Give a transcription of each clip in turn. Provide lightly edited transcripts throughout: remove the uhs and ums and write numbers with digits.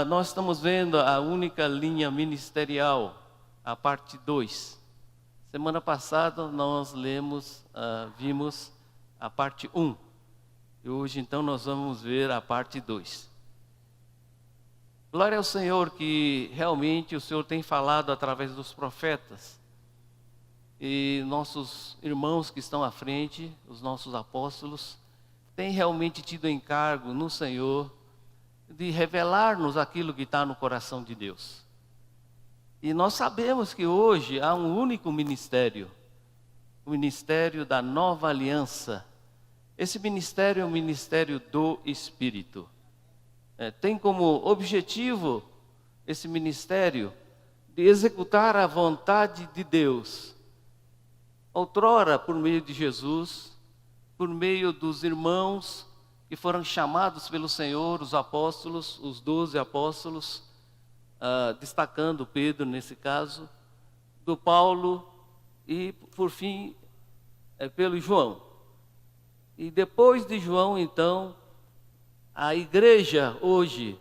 Nós estamos vendo a única linha ministerial, a parte 2. Semana passada nós vimos a parte 1. E hoje então nós vamos ver a parte 2. Glória ao Senhor que realmente o Senhor tem falado através dos profetas. E nossos irmãos que estão à frente, os nossos apóstolos, têm realmente tido encargo no Senhor de revelar-nos aquilo que está no coração de Deus. E nós sabemos que hoje há um único ministério, o ministério da nova aliança. Esse ministério é o ministério do Espírito. Tem como objetivo esse ministério de executar a vontade de Deus. Outrora, por meio de Jesus, por meio dos irmãos que foram chamados pelo Senhor, os apóstolos, os 12 apóstolos, destacando Pedro nesse caso, do Paulo e, por fim, pelo João. E depois de João, então, a igreja hoje,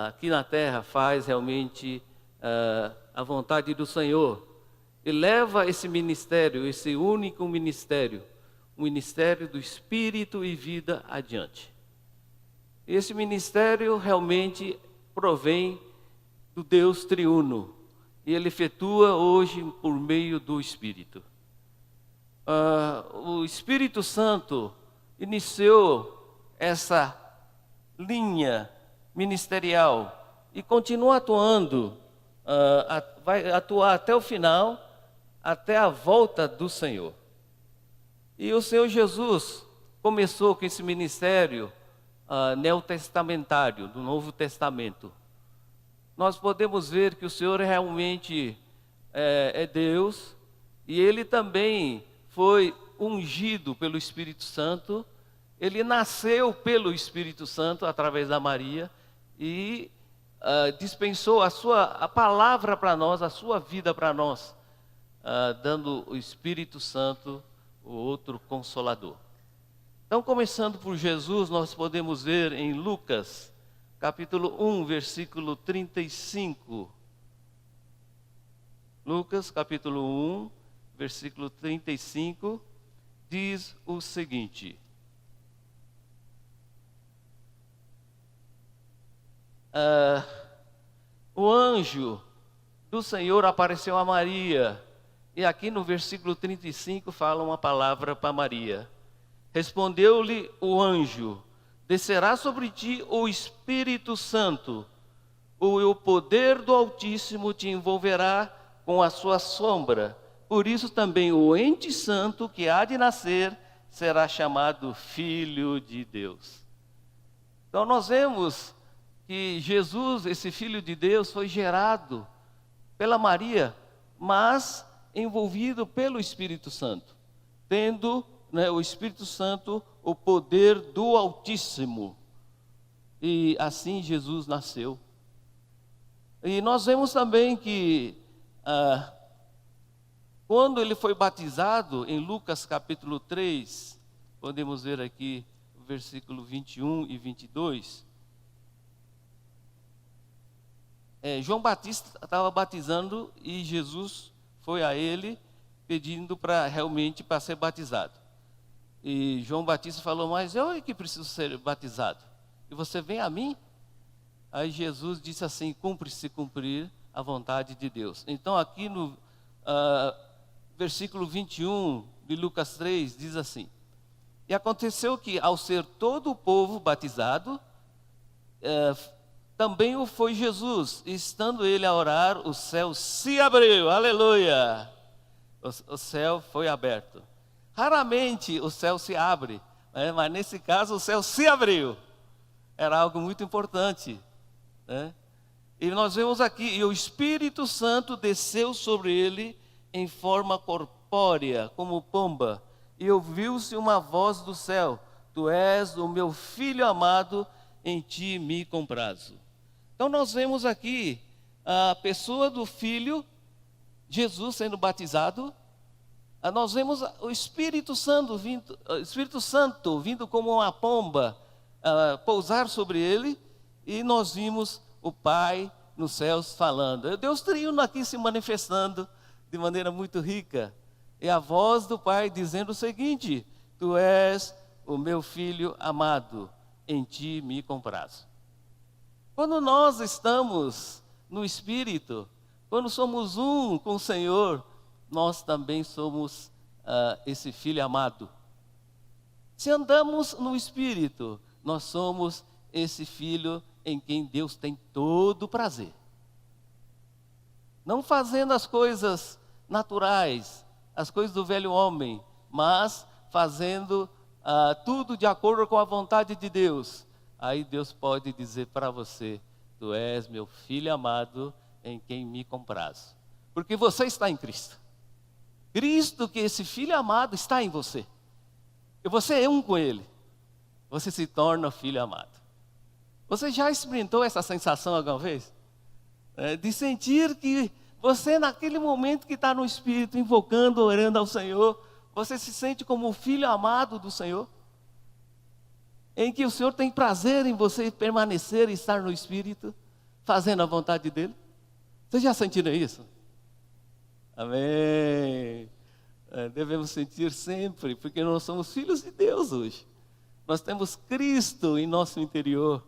aqui na terra, faz realmente a vontade do Senhor e leva esse ministério, esse único ministério, o ministério do Espírito e vida adiante. Esse ministério realmente provém do Deus triuno e ele efetua hoje por meio do Espírito. O Espírito Santo iniciou essa linha ministerial e continua atuando, vai atuar até o final, até a volta do Senhor. E o Senhor Jesus começou com esse ministério neotestamentário, do Novo Testamento. Nós podemos ver que o Senhor realmente é Deus, e Ele também foi ungido pelo Espírito Santo. Ele nasceu pelo Espírito Santo através da Maria e dispensou a palavra para nós, a sua vida para nós, dando o Espírito Santo, o outro Consolador. Então, começando por Jesus, nós podemos ver em Lucas, capítulo 1, versículo 35. Lucas, capítulo 1, versículo 35, diz o seguinte: o anjo do Senhor apareceu a Maria. E aqui no versículo 35 fala uma palavra para Maria. Respondeu-lhe o anjo: descerá sobre ti o Espírito Santo, o poder do Altíssimo te envolverá com a sua sombra. Por isso também o ente santo que há de nascer será chamado Filho de Deus. Então nós vemos que Jesus, esse Filho de Deus, foi gerado pela Maria, mas envolvido pelo Espírito Santo, tendo o Espírito Santo o poder do Altíssimo. E assim Jesus nasceu. E nós vemos também que quando ele foi batizado, em Lucas capítulo 3, podemos ver aqui o versículo 21 e 22, João Batista estava batizando e Jesus foi a ele pedindo para ser batizado. E João Batista falou: mas eu é que preciso ser batizado, e você vem a mim? Aí Jesus disse assim: cumpre-se cumprir a vontade de Deus. Então aqui no versículo 21 de Lucas 3 diz assim: e aconteceu que ao ser todo o povo batizado, também o foi Jesus. E estando ele a orar, o céu se abriu. Aleluia! O céu foi aberto. Raramente o céu se abre, mas nesse caso o céu se abriu. Era algo muito importante, né? E nós vemos aqui: e o Espírito Santo desceu sobre ele em forma corpórea, como pomba, e ouviu-se uma voz do céu: Tu és o meu filho amado, em ti me comprazo. Então nós vemos aqui a pessoa do Filho, Jesus sendo batizado. Nós vemos o Espírito Santo vindo como uma pomba, pousar sobre ele, e nós vimos o Pai nos céus falando. Deus triuno aqui se manifestando de maneira muito rica. É a voz do Pai dizendo o seguinte: Tu és o meu filho amado, em ti me comprazo. Quando nós estamos no Espírito, quando somos um com o Senhor, nós também somos esse filho amado. Se andamos no Espírito, nós somos esse filho em quem Deus tem todo prazer. Não fazendo as coisas naturais, as coisas do velho homem, mas fazendo tudo de acordo com a vontade de Deus. Aí Deus pode dizer para você: Tu és meu filho amado, em quem me comprazo. Porque você está em Cristo. Cristo, que esse filho amado, está em você. E você é um com Ele. Você se torna filho amado. Você já experimentou essa sensação alguma vez? De sentir que você, naquele momento que está no Espírito, invocando, orando ao Senhor, você se sente como o filho amado do Senhor? Em que o Senhor tem prazer em você permanecer e estar no Espírito, fazendo a vontade dEle? Vocês já sentiram isso? Amém. Devemos sentir sempre, porque nós somos filhos de Deus hoje. Nós temos Cristo em nosso interior.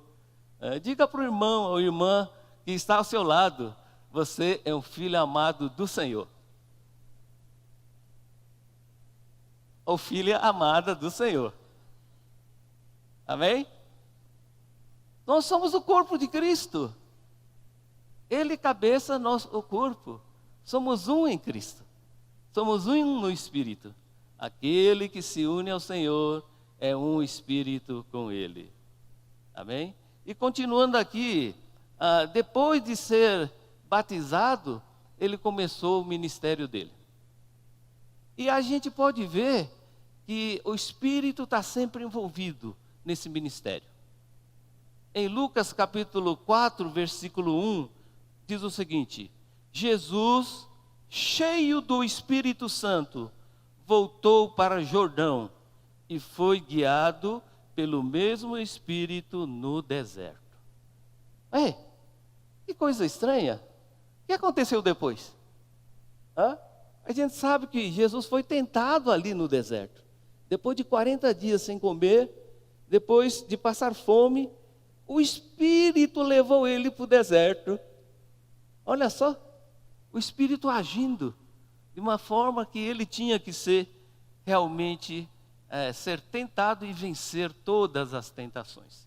Diga para o irmão ou irmã que está ao seu lado: você é um filho amado do Senhor. Ou filha amada do Senhor. Amém? Nós somos o corpo de Cristo. Ele cabeça, nós o corpo. Somos um em Cristo. Somos um no Espírito. Aquele que se une ao Senhor é um Espírito com Ele. Amém? E continuando aqui, depois de ser batizado, ele começou o ministério dele. E a gente pode ver que o Espírito está sempre envolvido nesse ministério. Em Lucas capítulo 4, versículo 1, diz o seguinte: Jesus, cheio do Espírito Santo, voltou para Jordão e foi guiado pelo mesmo Espírito no deserto. Que coisa estranha. O que aconteceu depois? A gente sabe que Jesus foi tentado ali no deserto. Depois de 40 dias sem comer, depois de passar fome, o Espírito levou ele para o deserto. Olha só, o Espírito agindo de uma forma que ele tinha que ser realmente ser tentado e vencer todas as tentações.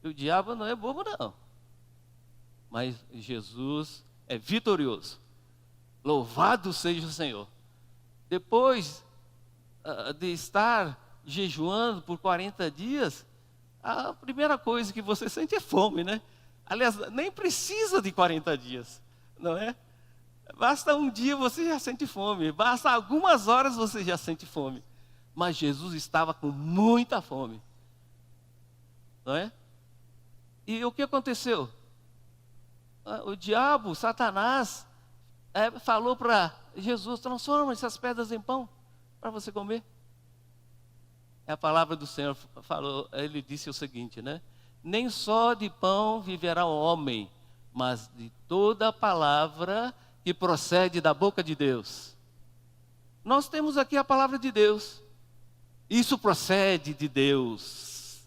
O diabo não é bobo não, mas Jesus é vitorioso. Louvado seja o Senhor. Depois de estar jejuando por 40 dias, a primeira coisa que você sente é fome, né? Aliás, nem precisa de 40 dias, não é? Basta um dia você já sente fome, basta algumas horas você já sente fome. Mas Jesus estava com muita fome, não é? E o que aconteceu? O diabo, Satanás, falou para Jesus: transforma essas pedras em pão para você comer. A palavra do Senhor falou, ele disse o seguinte, né? Nem só de pão viverá o homem, mas de toda a palavra que procede da boca de Deus. Nós temos aqui a palavra de Deus. Isso procede de Deus.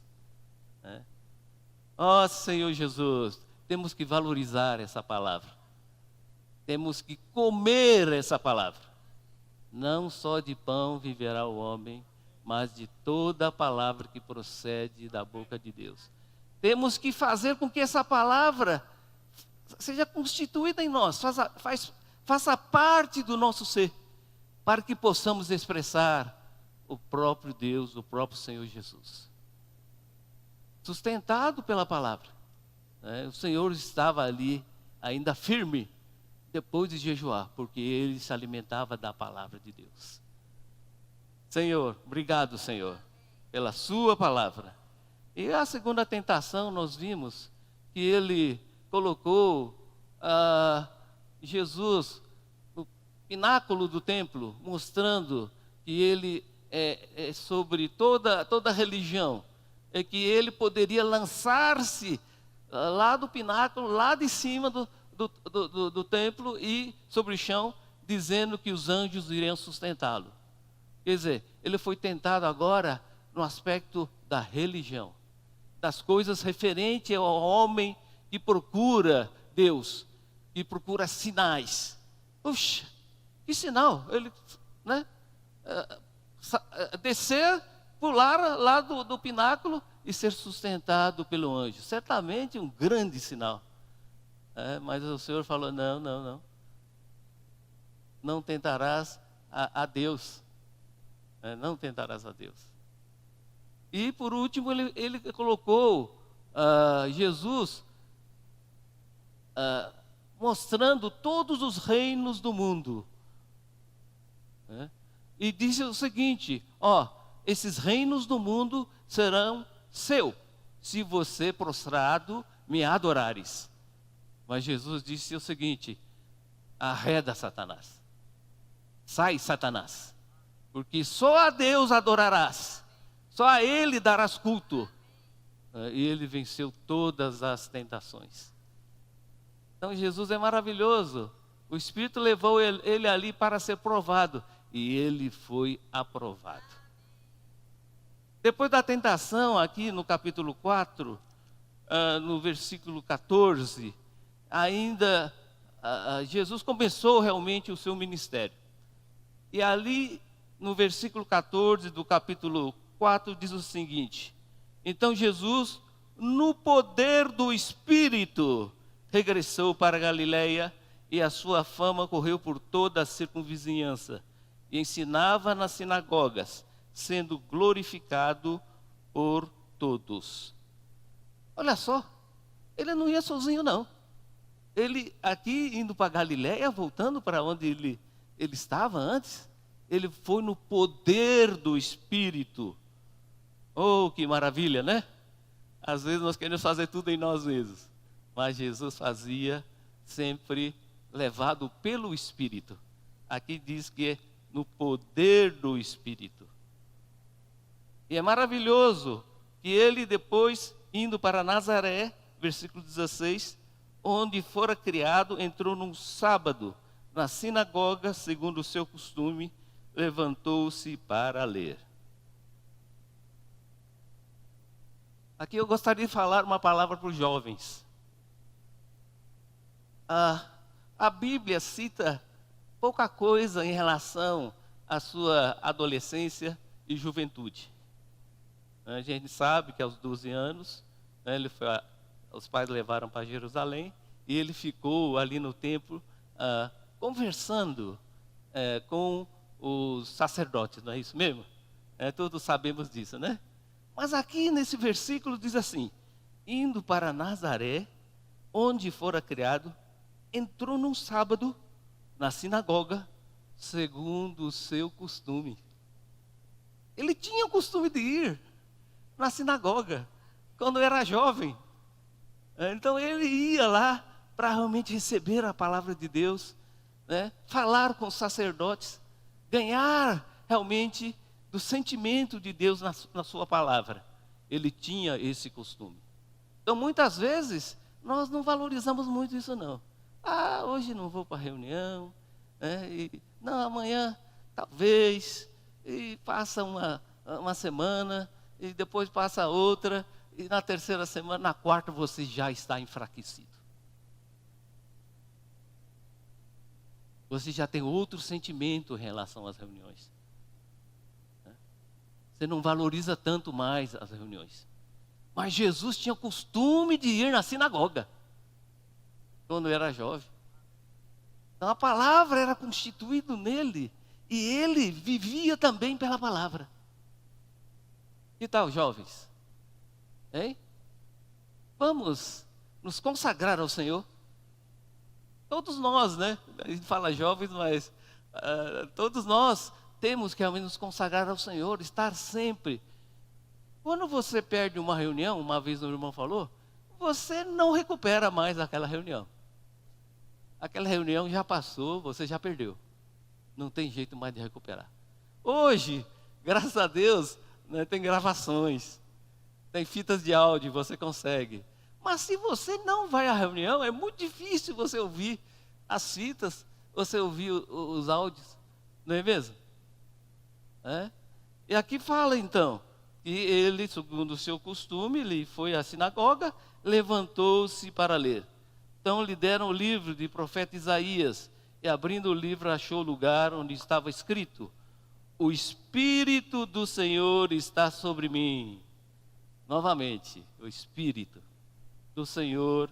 Ó Senhor Jesus, temos que valorizar essa palavra. Temos que comer essa palavra. Não só de pão viverá o homem, mas de toda a palavra que procede da boca de Deus. Temos que fazer com que essa palavra seja constituída em nós, faça parte do nosso ser, para que possamos expressar o próprio Deus, o próprio Senhor Jesus. Sustentado pela palavra. O Senhor estava ali ainda firme, depois de jejuar, porque ele se alimentava da palavra de Deus. Senhor, obrigado, Senhor, pela sua palavra. E a segunda tentação, nós vimos que ele colocou Jesus no pináculo do templo, mostrando que ele é sobre toda a religião, é que ele poderia lançar-se lá do pináculo, lá de cima do templo e sobre o chão, dizendo que os anjos iriam sustentá-lo. Quer dizer, ele foi tentado agora no aspecto da religião, das coisas referentes ao homem que procura Deus, que procura sinais. Puxa, que sinal? Ele, né, descer, pular lá do pináculo e ser sustentado pelo anjo. Certamente um grande sinal. Mas o Senhor falou, não. Não tentarás a Deus. Não tentarás a Deus. E por último ele colocou Jesus mostrando todos os reinos do mundo. E disse o seguinte, esses reinos do mundo serão seu, se você prostrado me adorares. Mas Jesus disse o seguinte, arreda Satanás, sai Satanás, porque só a Deus adorarás, só a Ele darás culto. E ele venceu todas as tentações. Então Jesus é maravilhoso, o Espírito levou ele ali para ser provado, e ele foi aprovado. Depois da tentação, aqui no capítulo 4, no versículo 14, ainda Jesus começou realmente o seu ministério. E ali, no versículo 14 do capítulo 4, diz o seguinte: então Jesus, no poder do Espírito, regressou para a Galileia, e a sua fama correu por toda a circunvizinhança, e ensinava nas sinagogas, sendo glorificado por todos. Olha só, ele não ia sozinho não. Ele aqui indo para Galileia, voltando para onde ele estava antes, ele foi no poder do Espírito. Oh, que maravilha, né? Às vezes nós queremos fazer tudo em nós mesmos, mas Jesus fazia sempre levado pelo Espírito. Aqui diz que é no poder do Espírito. E é maravilhoso que ele depois, indo para Nazaré, versículo 16, onde fora criado, entrou num sábado, na sinagoga, segundo o seu costume, levantou-se para ler. Aqui eu gostaria de falar uma palavra para os jovens. A Bíblia cita pouca coisa em relação à sua adolescência e juventude. A gente sabe que aos 12 anos, os pais levaram para Jerusalém, e ele ficou ali no templo conversando com os sacerdotes, não é isso mesmo? Todos sabemos disso, né? Mas aqui nesse versículo diz assim: indo para Nazaré, onde fora criado, entrou num sábado na sinagoga, segundo o seu costume. Ele tinha o costume de ir na sinagoga quando era jovem. Então ele ia lá para realmente receber a palavra de Deus, né? Falar com os sacerdotes, ganhar realmente do sentimento de Deus na sua palavra. Ele tinha esse costume. Então muitas vezes nós não valorizamos muito isso não. Hoje não vou para a reunião, né? Não, amanhã talvez, e passa uma semana, e depois passa outra, e na terceira semana, na quarta você já está enfraquecido. Você já tem outro sentimento em relação às reuniões. Você não valoriza tanto mais as reuniões. Mas Jesus tinha o costume de ir na sinagoga, quando era jovem. Então a palavra era constituída nele, e ele vivia também pela palavra. Que tal, jovens? Hein? Vamos nos consagrar ao Senhor? Todos nós, né? A gente fala jovens, mas todos nós temos que ao menos nos consagrar ao Senhor, estar sempre. Quando você perde uma reunião, uma vez o irmão falou, você não recupera mais aquela reunião. Aquela reunião já passou, você já perdeu. Não tem jeito mais de recuperar. Hoje, graças a Deus, né, tem gravações, tem fitas de áudio, você consegue. Mas se você não vai à reunião, é muito difícil você ouvir as fitas, você ouvir os áudios, não é mesmo? E aqui fala então, que ele, segundo o seu costume, ele foi à sinagoga, levantou-se para ler. Então lhe deram o livro de profeta Isaías, e abrindo o livro achou o lugar onde estava escrito: o Espírito do Senhor está sobre mim. Novamente, o Espírito do Senhor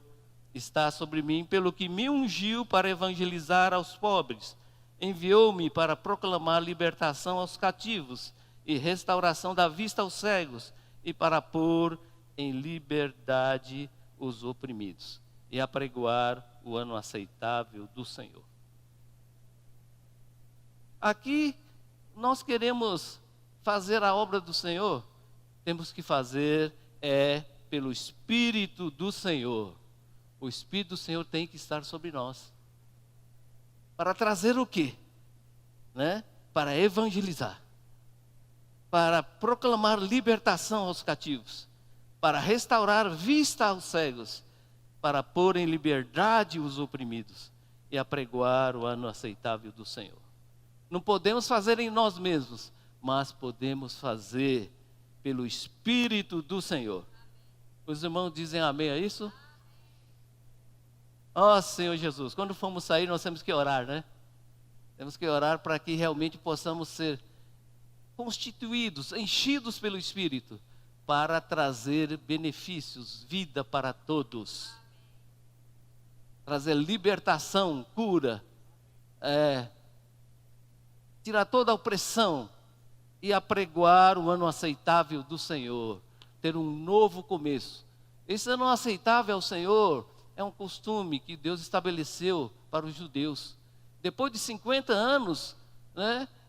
está sobre mim, pelo que me ungiu para evangelizar aos pobres. Enviou-me para proclamar libertação aos cativos e restauração da vista aos cegos, e para pôr em liberdade os oprimidos, e apregoar o ano aceitável do Senhor. Aqui nós queremos fazer a obra do Senhor, temos que fazer pelo Espírito do Senhor. O Espírito do Senhor tem que estar sobre nós. Para trazer o quê? Para evangelizar. Para proclamar libertação aos cativos. Para restaurar vista aos cegos. Para pôr em liberdade os oprimidos. E apregoar o ano aceitável do Senhor. Não podemos fazer em nós mesmos, mas podemos fazer pelo Espírito do Senhor. Os irmãos dizem amém a isso? Ó Senhor Jesus, quando formos sair nós temos que orar, né? Temos que orar para que realmente possamos ser constituídos, enchidos pelo Espírito, para trazer benefícios, vida para todos. Trazer libertação, cura, tirar toda a opressão e apregoar o ano aceitável do Senhor, ter um novo começo. Esse ano aceitável ao Senhor é um costume que Deus estabeleceu para os judeus. Depois de 50 anos,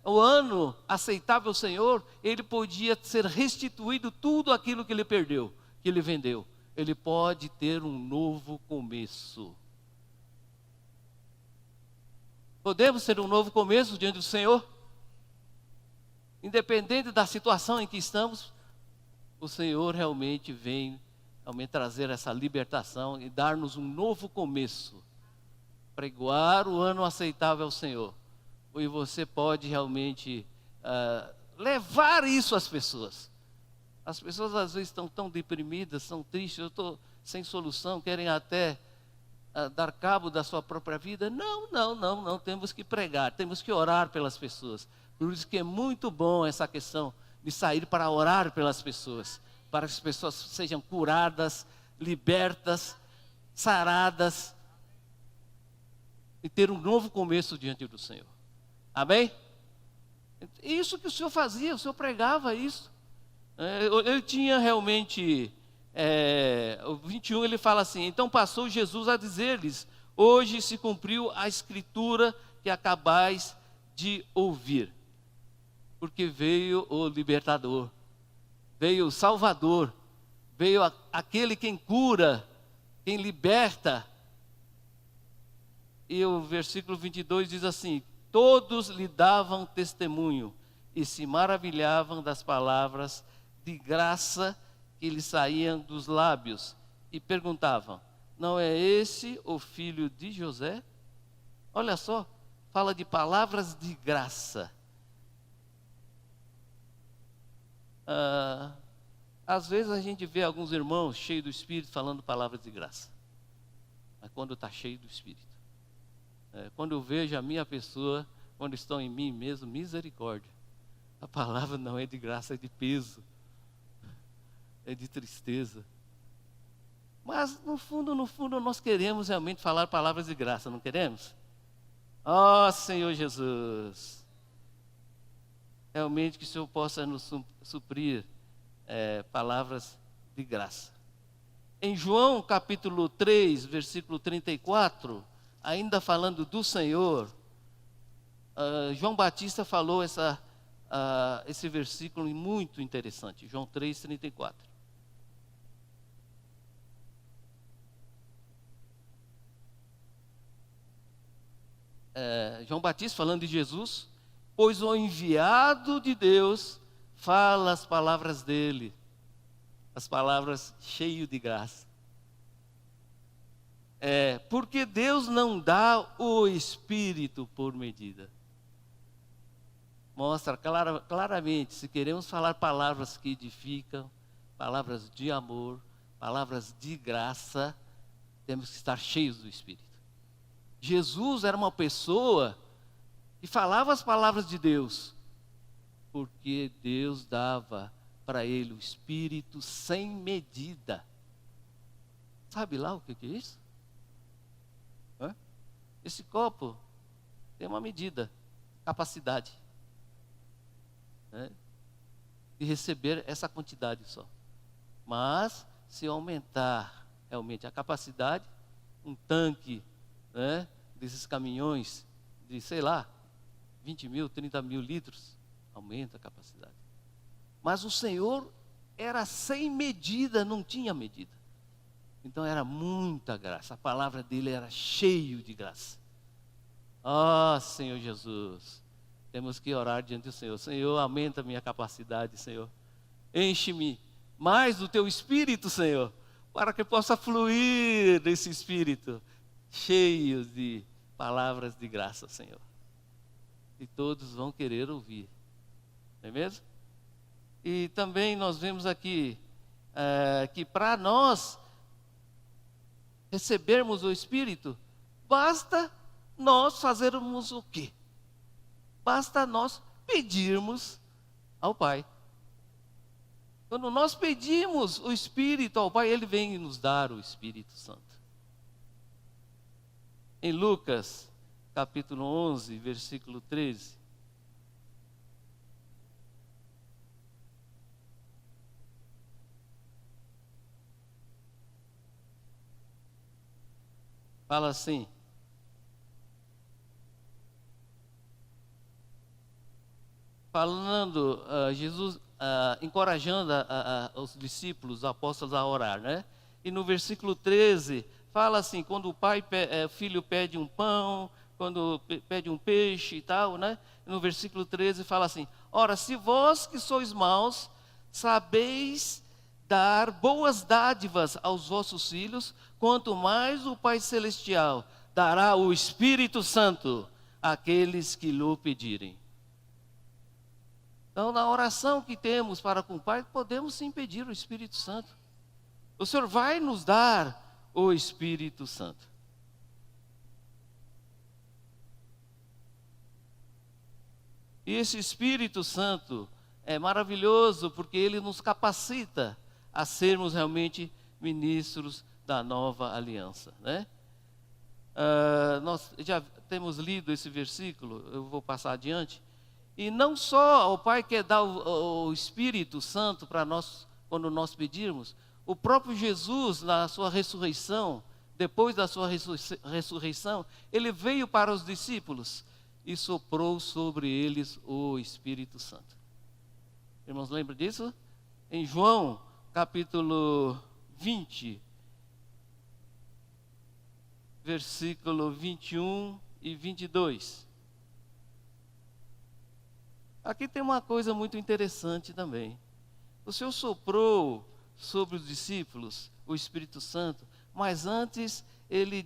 o ano aceitável ao Senhor, ele podia ser restituído tudo aquilo que ele perdeu, que ele vendeu. Ele pode ter um novo começo. Podemos ter um novo começo diante do Senhor? Independente da situação em que estamos, o Senhor realmente vem trazer essa libertação e dar-nos um novo começo. Pregoar o ano aceitável ao Senhor. E você pode realmente levar isso às pessoas. As pessoas às vezes estão tão deprimidas, são tristes, eu estou sem solução, querem até dar cabo da sua própria vida. Não, temos que pregar, temos que orar pelas pessoas. Por isso que é muito bom essa questão de sair para orar pelas pessoas, para que as pessoas sejam curadas, libertas, saradas, e ter um novo começo diante do Senhor. Amém? Isso que o Senhor fazia, o Senhor pregava isso. Ele tinha realmente... o 21 ele fala assim: então passou Jesus a dizer-lhes: hoje se cumpriu a escritura que acabais de ouvir. Porque veio o libertador, veio o Salvador, veio aquele quem cura, quem liberta. E o versículo 22 diz assim: todos lhe davam testemunho e se maravilhavam das palavras de graça que lhe saíam dos lábios, e perguntavam: não é esse o filho de José? Olha só, fala de palavras de graça. Às vezes a gente vê alguns irmãos cheios do Espírito falando palavras de graça, mas quando está cheio do Espírito, quando eu vejo a minha pessoa, quando estão em mim mesmo, misericórdia, a palavra não é de graça, é de peso, é de tristeza. Mas no fundo nós queremos realmente falar palavras de graça, não queremos? Ó Senhor Jesus, realmente que o Senhor possa nos suprir palavras de graça. Em João capítulo 3, versículo 34, ainda falando do Senhor, João Batista falou esse versículo muito interessante, João 3:34. João Batista falando de Jesus, pois o enviado de Deus fala as palavras dele, as palavras cheio de graça. Porque Deus não dá o Espírito por medida. Mostra claramente, se queremos falar palavras que edificam, palavras de amor, palavras de graça, temos que estar cheios do Espírito. Jesus era uma pessoa que falava as palavras de Deus, porque Deus dava para ele o Espírito sem medida. Sabe lá o que é isso? Esse copo tem uma medida, capacidade, de receber essa quantidade só. Mas se aumentar realmente a capacidade, um tanque, desses caminhões de, 20 mil, 30 mil litros, aumenta a capacidade. Mas o Senhor era sem medida, não tinha medida. Então era muita graça, a palavra dele era cheio de graça. Senhor Jesus, temos que orar diante do Senhor. Senhor, aumenta a minha capacidade, Senhor. Enche-me mais do teu Espírito, Senhor, para que possa fluir desse Espírito, cheio de palavras de graça, Senhor. E todos vão querer ouvir, não é mesmo? E também nós vemos aqui que para nós recebermos o Espírito, basta nós fazermos o quê? Basta nós pedirmos ao Pai. Quando nós pedimos o Espírito ao Pai, Ele vem nos dar o Espírito Santo. Em Lucas, capítulo 11, versículo 13. Fala assim: falando, Jesus encorajando os discípulos, os apóstolos a orar, né? E no versículo 13, fala assim, quando o filho pede um pão, quando pede um peixe e tal, né? No versículo 13 fala assim: ora, se vós que sois maus, sabeis dar boas dádivas aos vossos filhos, quanto mais o Pai Celestial dará o Espírito Santo àqueles que lhe pedirem. Então, na oração que temos para com o Pai, podemos sim pedir o Espírito Santo. O Senhor vai nos dar o Espírito Santo. E esse Espírito Santo é maravilhoso porque ele nos capacita a sermos realmente ministros da nova aliança, né? Nós já temos lido esse versículo, eu vou passar adiante. E não só o Pai quer dar o Espírito Santo para nós, quando nós pedirmos, o próprio Jesus, na sua ressurreição, depois da sua ressurreição, ele veio para os discípulos e soprou sobre eles o Espírito Santo. Irmãos, lembram disso? Em João, capítulo 20, versículo 21 e 22. Aqui tem uma coisa muito interessante também. O Senhor soprou sobre os discípulos o Espírito Santo, mas antes ele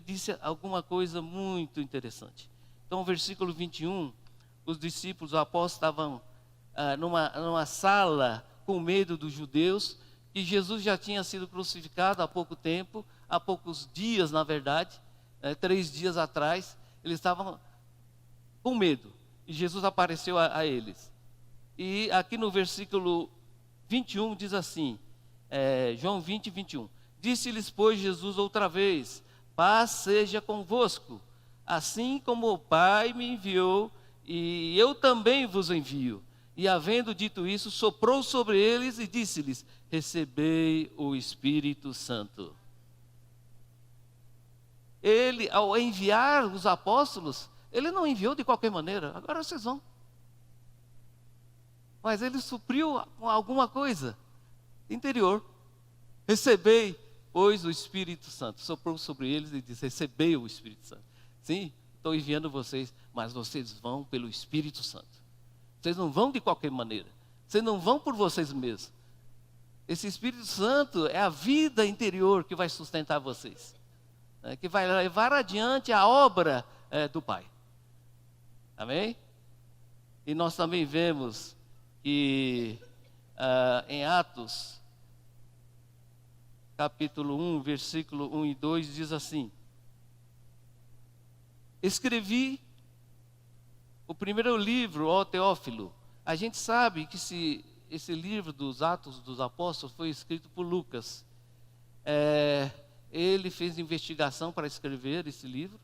disse alguma coisa muito interessante. Então, versículo 21, os discípulos, os apóstolos estavam numa sala com medo dos judeus, que Jesus já tinha sido crucificado há pouco tempo, há poucos dias, na verdade, 3 dias atrás, eles estavam com medo. E Jesus apareceu a eles. E aqui no versículo 21 diz assim, João 20, 21. Disse-lhes, pois, Jesus outra vez: paz seja convosco. Assim como o Pai me enviou, e eu também vos envio. E havendo dito isso, soprou sobre eles e disse-lhes: recebei o Espírito Santo. Ele, ao enviar os apóstolos, ele não enviou de qualquer maneira. Agora vocês vão. mas ele supriu com alguma coisa interior. Recebei, pois, o Espírito Santo. Soprou sobre eles e disse: recebei o Espírito Santo. Sim, estou enviando vocês, mas vocês vão pelo Espírito Santo. Vocês não vão de qualquer maneira. Vocês não vão por vocês mesmos. Esse Espírito Santo é a vida interior que vai sustentar vocês, que vai levar adiante a obra do Pai. Amém? E nós também vemos que em Atos, capítulo 1, versículo 1 e 2, diz assim: escrevi o primeiro livro, ó Teófilo. A gente sabe que esse livro dos Atos dos Apóstolos foi escrito por Lucas. Ele fez investigação para escrever esse livro.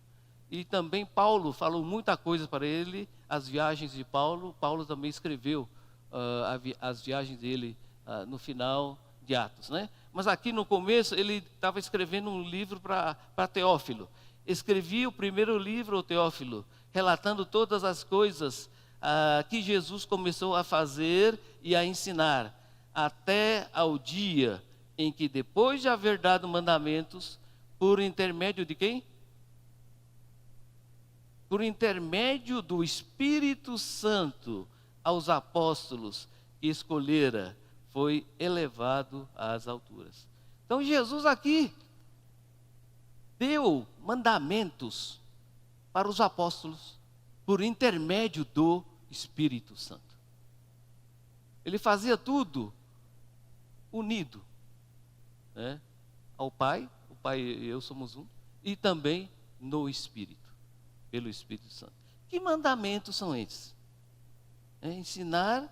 E também Paulo falou muita coisa para ele, as viagens de Paulo. Paulo também escreveu as viagens dele no final de Atos, né? Mas aqui no começo ele estava escrevendo um livro para Teófilo. Escrevi o primeiro livro, Teófilo, relatando todas as coisas que Jesus começou a fazer e a ensinar, até ao dia em que, depois de haver dado mandamentos, por intermédio de quem? Por intermédio do Espírito Santo, aos apóstolos que escolhera, foi elevado às alturas. Então Jesus aqui deu mandamentos para os apóstolos, por intermédio do Espírito Santo. Ele fazia tudo unido, né, ao Pai. O Pai e eu somos um, e também no Espírito, pelo Espírito Santo. Que mandamentos são esses? Ensinar,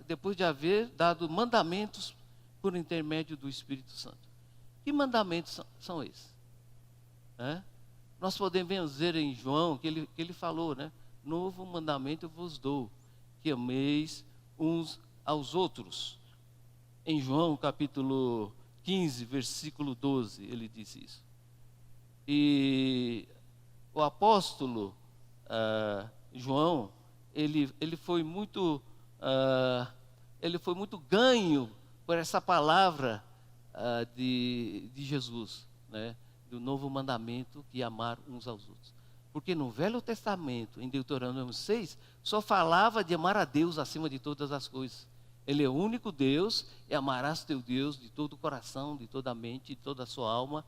depois de haver dado mandamentos por intermédio do Espírito Santo. Que mandamentos são esses? Nós podemos ver em João que ele falou, né? Novo mandamento eu vos dou, que ameis uns aos outros. Em João capítulo 15, versículo 12, ele disse isso. E o apóstolo João, ele foi muito ganho por essa palavra de Jesus, né? Do novo mandamento, que é amar uns aos outros. Porque no Velho Testamento, em Deuteronômio 6, só falava de amar a Deus acima de todas as coisas. Ele é o único Deus, e amarás teu Deus de todo o coração, de toda a mente, de toda a sua alma.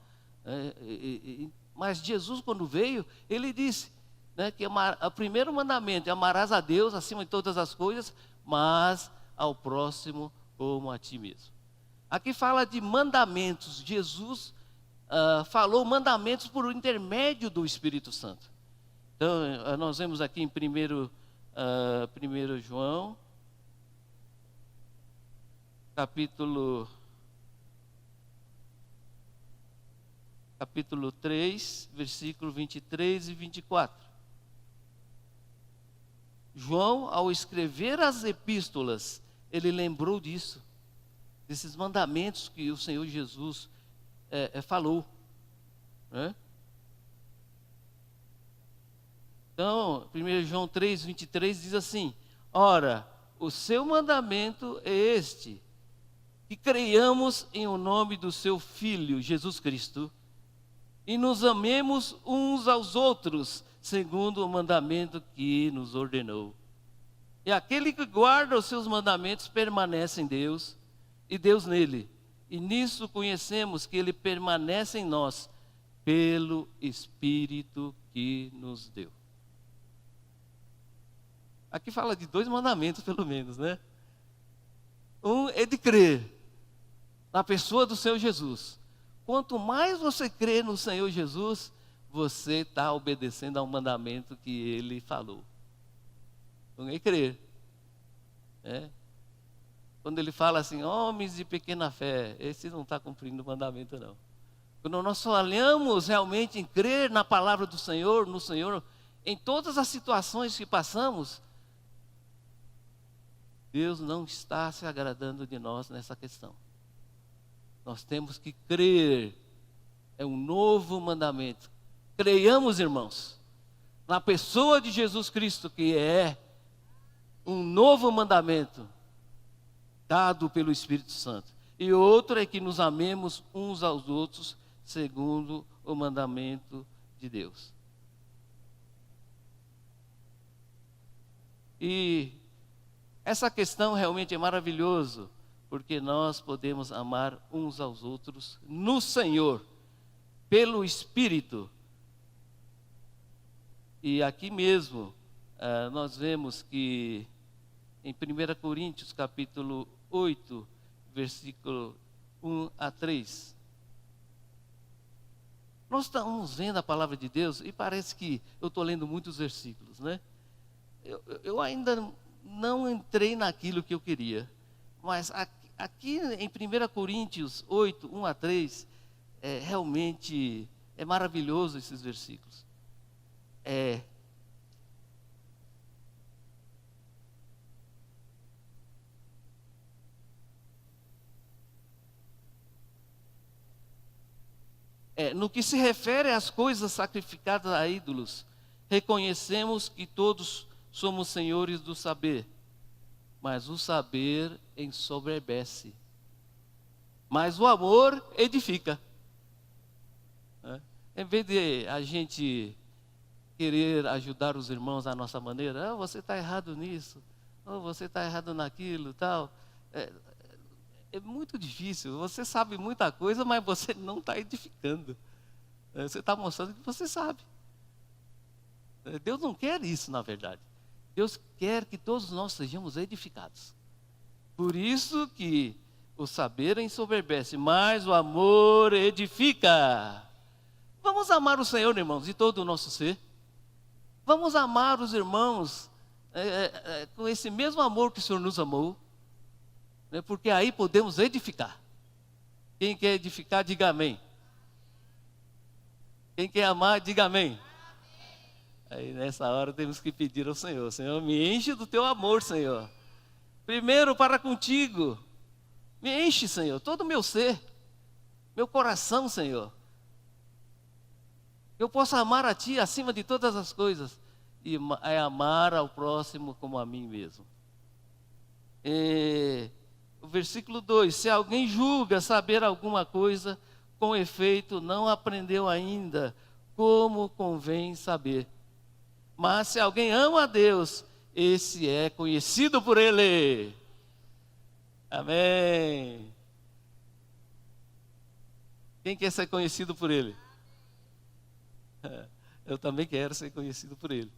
Mas Jesus, quando veio, ele disse, né, que o primeiro mandamento é amarás a Deus acima de todas as coisas, mas ao próximo como a ti mesmo. Aqui fala de mandamentos. Jesus falou mandamentos por intermédio do Espírito Santo. Então, nós vemos aqui em 1 João, capítulo 3, versículo 23 e 24. João, ao escrever as epístolas, ele lembrou disso, desses mandamentos que o Senhor Jesus falou, né? Então, 1 João 3, 23 diz assim: ora, o seu mandamento é este, que creiamos em o nome do seu Filho, Jesus Cristo, e nos amemos uns aos outros, segundo o mandamento que nos ordenou. E aquele que guarda os seus mandamentos permanece em Deus, e Deus nele. E nisso conhecemos que ele permanece em nós, pelo Espírito que nos deu. Aqui fala de 2 mandamentos, pelo menos, né? Um é de crer na pessoa do Senhor Jesus. Quanto mais você crê no Senhor Jesus, você está obedecendo ao mandamento que ele falou. Não é crer, né? Quando ele fala assim, homens de pequena fé, esse não está cumprindo o mandamento, não. Quando nós falhamos realmente em crer na palavra do Senhor, no Senhor, em todas as situações que passamos, Deus não está se agradando de nós nessa questão. Nós temos que crer, é um novo mandamento. Creiamos, irmãos, na pessoa de Jesus Cristo, que é um novo mandamento dado pelo Espírito Santo. E outro é que nos amemos uns aos outros segundo o mandamento de Deus. E essa questão realmente é maravilhosa, porque nós podemos amar uns aos outros no Senhor, pelo Espírito. E aqui mesmo, nós vemos que em 1 Coríntios, capítulo 8, versículo 1 a 3. Nós estamos vendo a palavra de Deus e parece que eu estou lendo muitos versículos, né? Eu ainda não entrei naquilo que eu queria, mas aqui em 1 Coríntios 8, 1 a 3, realmente é maravilhoso esses versículos. No que se refere às coisas sacrificadas a ídolos, reconhecemos que todos somos senhores do saber, mas o saber ensoberbece, mas o amor edifica. Em vez de a gente querer ajudar os irmãos à nossa maneira, você está errado nisso, ou você está errado naquilo, tal. É muito difícil, você sabe muita coisa, mas você não está edificando. Você está mostrando que você sabe. Deus não quer isso, na verdade. Deus quer que todos nós sejamos edificados. Por isso que o saber ensoberbece, mas o amor edifica. Vamos amar o Senhor, irmãos, de todo o nosso ser. Vamos amar os irmãos com esse mesmo amor que o Senhor nos amou. Porque aí podemos edificar. Quem quer edificar, diga amém. Quem quer amar, diga amém. Aí nessa hora temos que pedir ao Senhor: Senhor, me enche do teu amor, Senhor. Primeiro para contigo. Me enche, Senhor, todo o meu ser, meu coração, Senhor. Eu posso amar a Ti acima de todas as coisas. E amar ao próximo como a mim mesmo. O versículo 2: se alguém julga saber alguma coisa, com efeito não aprendeu ainda como convém saber. Mas se alguém ama a Deus, esse é conhecido por Ele. Amém. Quem quer ser conhecido por Ele? Eu também quero ser conhecido por Ele.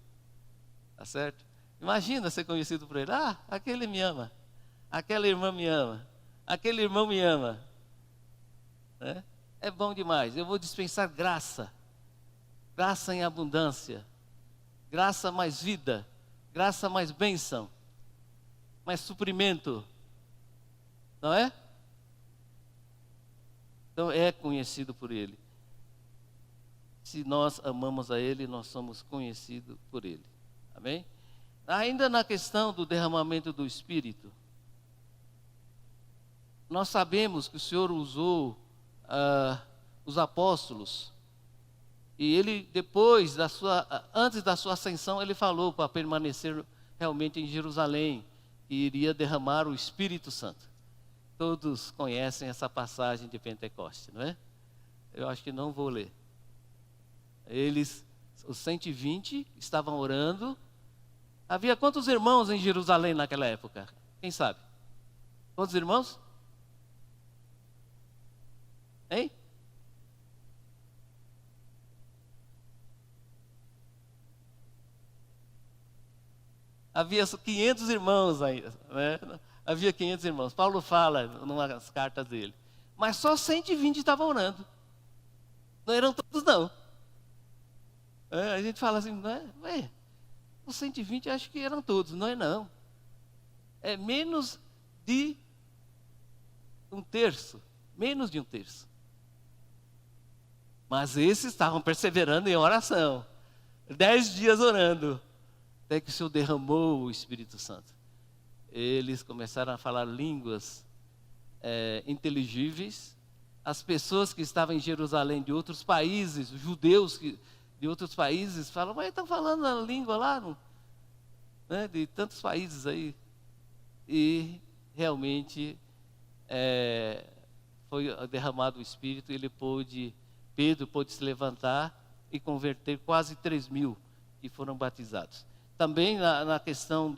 Tá certo? Imagina ser conhecido por Ele. Aquele me ama. Aquela irmã me ama. Aquele irmão me ama. É bom demais. Eu vou dispensar graça. Graça em abundância. Graça mais vida. Graça mais bênção. Mais suprimento. Não é? Então é conhecido por Ele. Se nós amamos a Ele, nós somos conhecidos por Ele. Amém? Ainda na questão do derramamento do Espírito, nós sabemos que o Senhor usou os apóstolos. E Ele, antes da sua ascensão, Ele falou para permanecer realmente em Jerusalém. E iria derramar o Espírito Santo. Todos conhecem essa passagem de Pentecostes, não é? Eu acho que não vou ler. Os 120, estavam orando. Havia quantos irmãos em Jerusalém naquela época? Quem sabe? Quantos irmãos? Hein? Havia 500 irmãos ainda, né? Havia 500 irmãos. Paulo fala em umas cartas dele. Mas só 120 estavam orando. Não eram todos, não. A gente fala assim, não é? Os 120 acho que eram todos. Não é, não. É menos de um terço. Menos de um terço. Mas esses estavam perseverando em oração. 10 dias orando. Até que o Senhor derramou o Espírito Santo. Eles começaram a falar línguas inteligíveis. As pessoas que estavam em Jerusalém de outros países, os judeus de outros países, falam, mas estão falando a língua lá? né, de tantos países aí. E realmente foi derramado o Espírito, Pedro pôde se levantar e converter quase 3.000 que foram batizados. Também na questão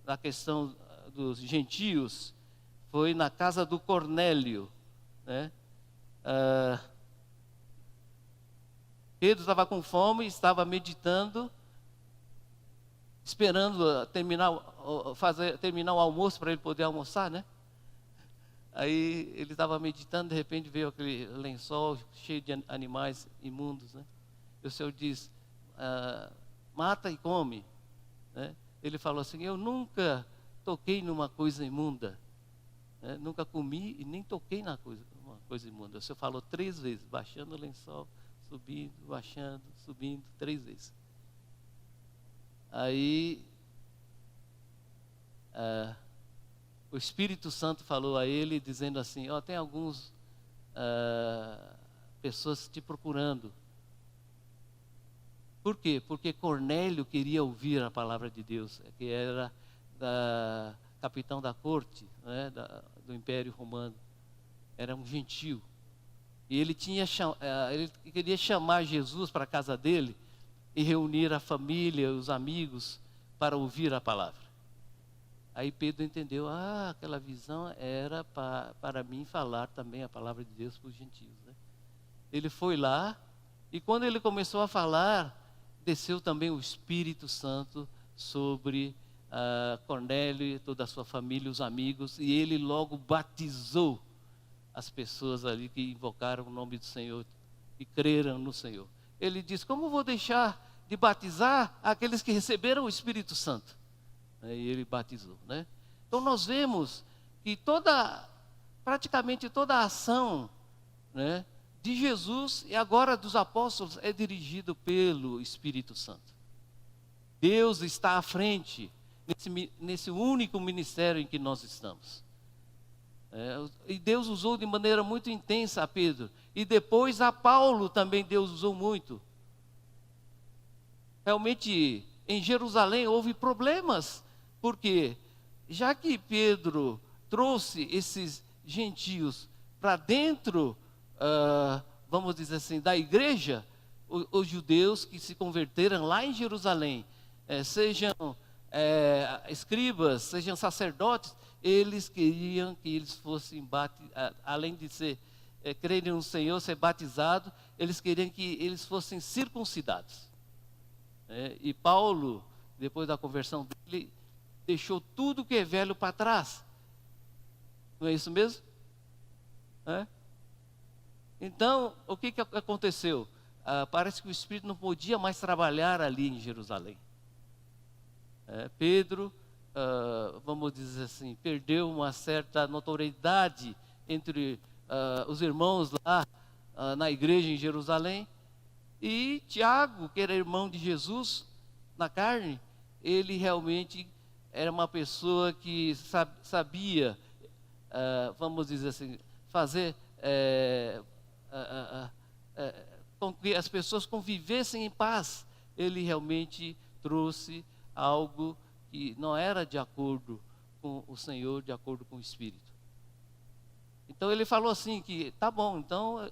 na questão dos gentios, foi na casa do Cornélio, né? Pedro estava com fome, estava meditando, esperando terminar o almoço para ele poder almoçar, né? Aí ele estava meditando, de repente veio aquele lençol cheio de animais imundos, né? E o Senhor diz, mata e come, né? Ele falou assim, eu nunca toquei numa coisa imunda, né? Nunca comi e nem toquei numa coisa imunda. O Senhor falou 3 vezes, baixando o lençol, subindo, baixando, subindo, 3 vezes. Aí o Espírito Santo falou a ele, dizendo assim, tem algumas pessoas te procurando. Por quê? Porque Cornélio queria ouvir a palavra de Deus, que era capitão da corte, né, do Império Romano. Era um gentio. E ele queria chamar Jesus para a casa dele e reunir a família, os amigos, para ouvir a palavra. Aí Pedro entendeu, aquela visão era para mim falar também a palavra de Deus para os gentios, né? Ele foi lá, e quando ele começou a falar, desceu também o Espírito Santo sobre Cornélio, toda a sua família, os amigos, e ele logo batizou as pessoas ali que invocaram o nome do Senhor e creram no Senhor. Ele disse, como vou deixar de batizar aqueles que receberam o Espírito Santo? E ele batizou, né? Então nós vemos que praticamente toda a ação, né, de Jesus e agora dos apóstolos é dirigido pelo Espírito Santo. Deus está à frente nesse único ministério em que nós estamos. E Deus usou de maneira muito intensa a Pedro. E depois a Paulo também Deus usou muito. Realmente em Jerusalém houve problemas. Porque já que Pedro trouxe esses gentios para dentro, vamos dizer assim, da igreja, os judeus que se converteram lá em Jerusalém, sejam escribas, sejam sacerdotes, eles queriam que eles fossem além de crerem no Senhor, ser batizados, eles queriam que eles fossem circuncidados. E Paulo, depois da conversão dele, deixou tudo que é velho para trás. Não é isso mesmo? Então, o que aconteceu? Parece que o Espírito não podia mais trabalhar ali em Jerusalém. Pedro, vamos dizer assim, perdeu uma certa notoriedade entre os irmãos lá na igreja em Jerusalém. E Tiago, que era irmão de Jesus na carne, ele realmente era uma pessoa que sabia, vamos dizer assim, fazer com que as pessoas convivessem em paz. Ele realmente trouxe algo que não era de acordo com o Senhor, de acordo com o Espírito. Então ele falou assim que, tá bom, então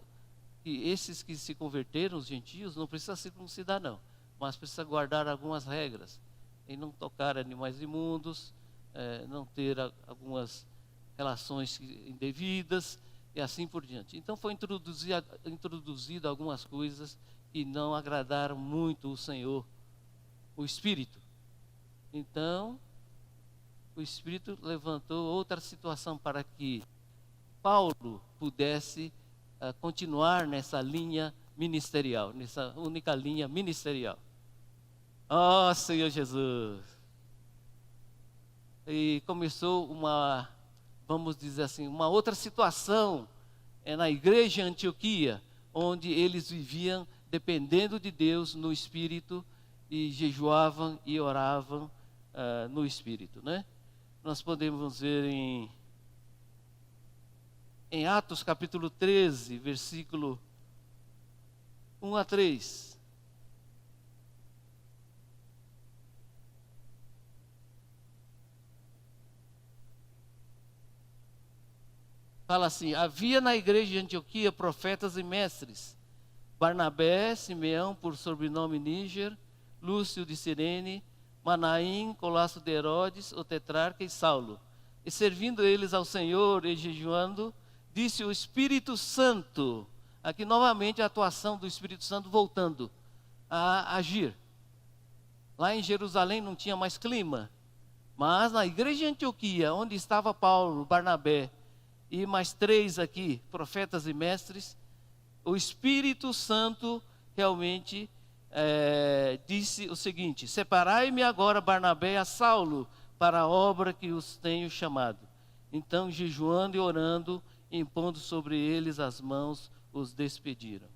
que esses que se converteram, os gentios, não precisa circuncidar não, mas precisa guardar algumas regras, em não tocar animais imundos, não ter algumas relações indevidas e assim por diante. Então foi introduzido algumas coisas que não agradaram muito o Senhor, o Espírito. Então, o Espírito levantou outra situação para que Paulo pudesse continuar nessa linha ministerial, nessa única linha ministerial. Oh, Senhor Jesus! E começou vamos dizer assim, uma outra situação na igreja em Antioquia, onde eles viviam dependendo de Deus no Espírito e jejuavam e oravam no Espírito, né? Nós podemos ver em Atos capítulo 13, versículo 1 a 3. Fala assim: havia na igreja de Antioquia profetas e mestres: Barnabé, Simeão, por sobrenome Níger, Lúcio de Cirene, Manaim, Colasso de Herodes, o tetrarca e Saulo. E servindo eles ao Senhor e jejuando, disse o Espírito Santo. Aqui novamente a atuação do Espírito Santo voltando a agir. Lá em Jerusalém não tinha mais clima, mas na igreja de Antioquia, onde estava Paulo, Barnabé e mais 3 aqui, profetas e mestres, o Espírito Santo realmente disse o seguinte: separai-me agora Barnabé a Saulo para a obra que os tenho chamado. Então, jejuando e orando, impondo sobre eles as mãos, os despediram.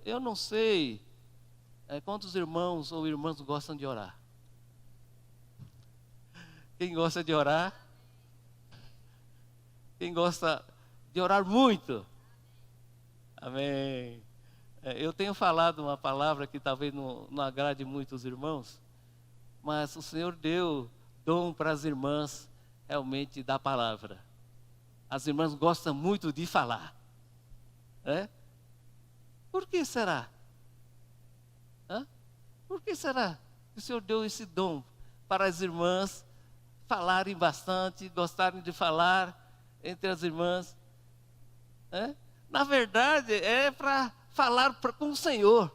Eu não sei quantos irmãos ou irmãs gostam de orar. Quem gosta de orar? Quem gosta de orar muito? Amém. Eu tenho falado uma palavra que talvez não agrade muito os irmãos, mas o Senhor deu dom para as irmãs realmente da palavra. As irmãs gostam muito de falar. Por que será? Por que será que o Senhor deu esse dom para as irmãs falarem bastante, gostarem de falar entre as irmãs? Na verdade, é para falar com o Senhor.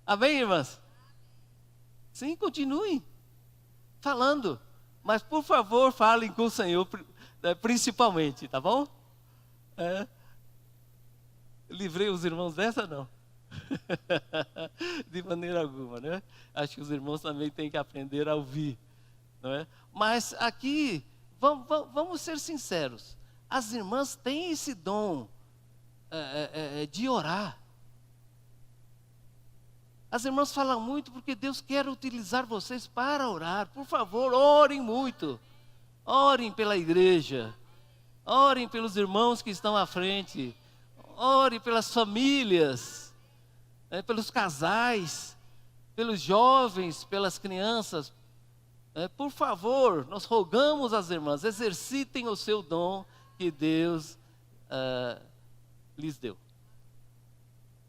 Amém, irmãs? Sim, continuem falando. Mas, por favor, falem com o Senhor, principalmente, tá bom? Livrei os irmãos dessa, não? De maneira alguma, né? Acho que os irmãos também têm que aprender a ouvir, não é? Mas aqui, vamos ser sinceros. As irmãs têm esse dom de orar. As irmãs falam muito porque Deus quer utilizar vocês para orar. Por favor, orem muito. Orem pela igreja. Orem pelos irmãos que estão à frente. Orem pelas famílias, pelos casais, pelos jovens, pelas crianças. Por favor, nós rogamos às irmãs, exercitem o seu dom que Deus lhes deu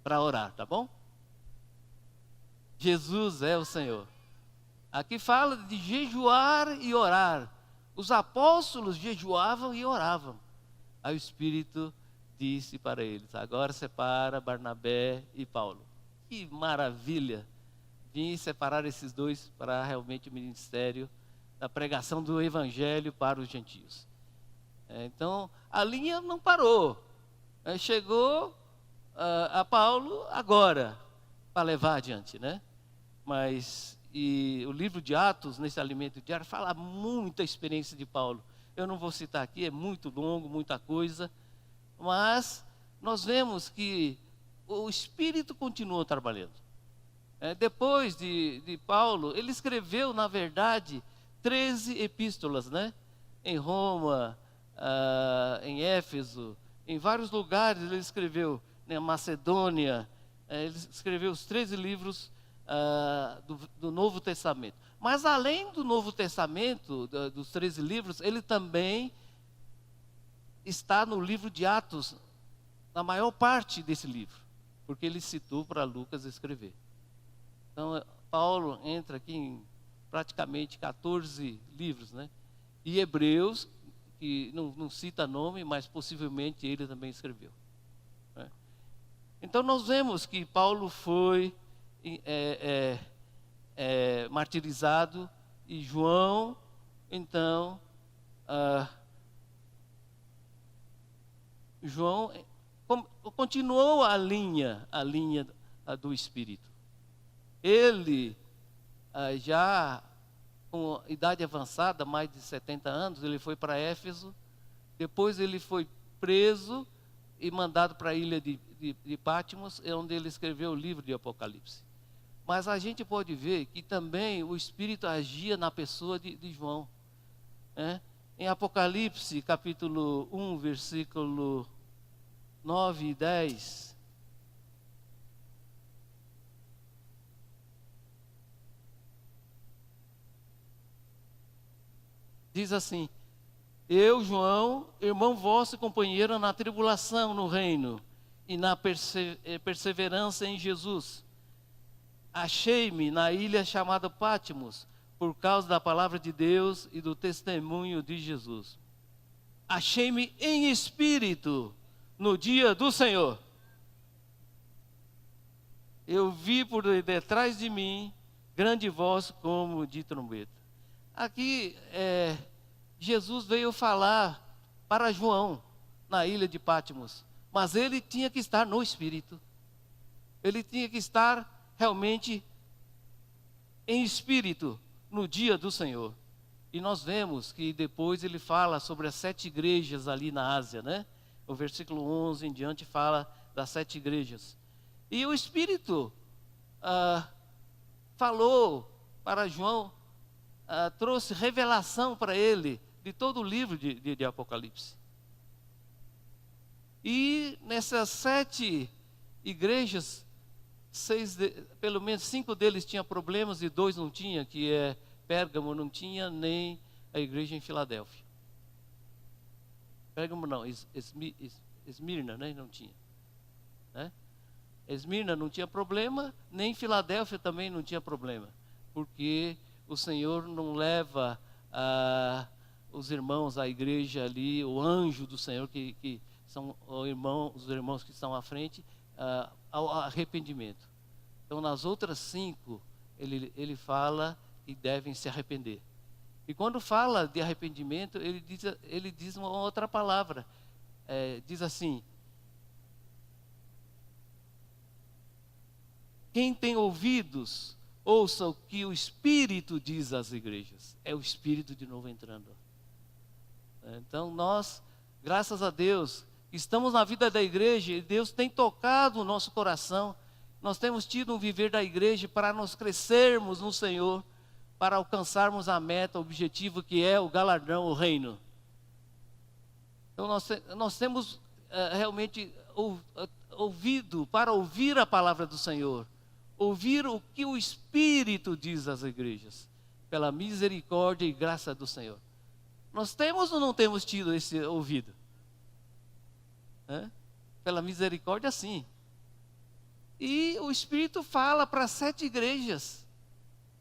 para orar, tá bom? Jesus é o Senhor. Aqui fala de jejuar e orar. Os apóstolos jejuavam e oravam. Aí o Espírito disse para eles: agora separa Barnabé e Paulo. Que maravilha! Vim separar esses dois para realmente o ministério da pregação do Evangelho para os gentios. Então, a linha não parou. Chegou a Paulo agora, para levar adiante, né? Mas, o livro de Atos, nesse alimento diário, fala muita experiência de Paulo. Eu não vou citar aqui, é muito longo, muita coisa. Mas nós vemos que o Espírito continuou trabalhando. Depois de Paulo, ele escreveu, na verdade, 13 epístolas, né? Em Roma, em Éfeso, em vários lugares ele escreveu, na Macedônia, ele escreveu os 13 livros do Novo Testamento. Mas além do Novo Testamento, dos 13 livros, ele também está no livro de Atos, na maior parte desse livro, porque ele citou para Lucas escrever. Então, Paulo entra aqui em praticamente 14 livros, né? E Hebreus, que não cita nome, mas possivelmente ele também escreveu. Então, nós vemos que Paulo foi martirizado e João, então, João continuou a linha do Espírito. Ele, já com idade avançada, mais de 70 anos, ele foi para Éfeso. Depois ele foi preso e mandado para a ilha de Patmos, onde ele escreveu o livro de Apocalipse. Mas a gente pode ver que também o Espírito agia na pessoa de João. Em Apocalipse, capítulo 1, versículo 9 e 10. diz assim: eu, João, irmão vosso e companheiro na tribulação no reino e na perseverança em Jesus, achei-me na ilha chamada Patmos, por causa da palavra de Deus e do testemunho de Jesus. Achei-me em espírito no dia do Senhor. Eu vi por detrás de mim grande voz como de trombeta. Aqui, Jesus veio falar para João na ilha de Patmos, mas ele tinha que estar no espírito. Ele tinha que estar realmente em espírito no dia do Senhor. E nós vemos que depois ele fala sobre as 7 igrejas ali na Ásia, né? O versículo 11 em diante fala das 7 igrejas. E o Espírito falou para João, trouxe revelação para ele de todo o livro de Apocalipse. E nessas 7 igrejas, pelo menos 5 deles tinham problemas e 2 não tinham, que é Pérgamo não tinha, nem a igreja em Filadélfia. Pérgamo não, Esmirna, né? Não tinha. Né? Esmirna não tinha problema, nem Filadélfia também não tinha problema. Porque o Senhor não leva os irmãos à igreja ali, o anjo do Senhor, que são os irmãos que estão à frente, ao arrependimento. Então, nas outras 5, ele fala que devem se arrepender. E quando fala de arrependimento, ele diz uma outra palavra. Diz assim: quem tem ouvidos, ouça o que o Espírito diz às igrejas. É o Espírito de novo entrando. Então nós, graças a Deus, estamos na vida da igreja e Deus tem tocado o nosso coração. Nós temos tido um viver da igreja para nos crescermos no Senhor, para alcançarmos a meta, o objetivo que é o galardão, o reino. Então nós temos realmente ouvido para ouvir a palavra do Senhor, ouvir o que o Espírito diz às igrejas, pela misericórdia e graça do Senhor. Nós temos ou não temos tido esse ouvido? Pela misericórdia, sim. E o Espírito fala para 7 igrejas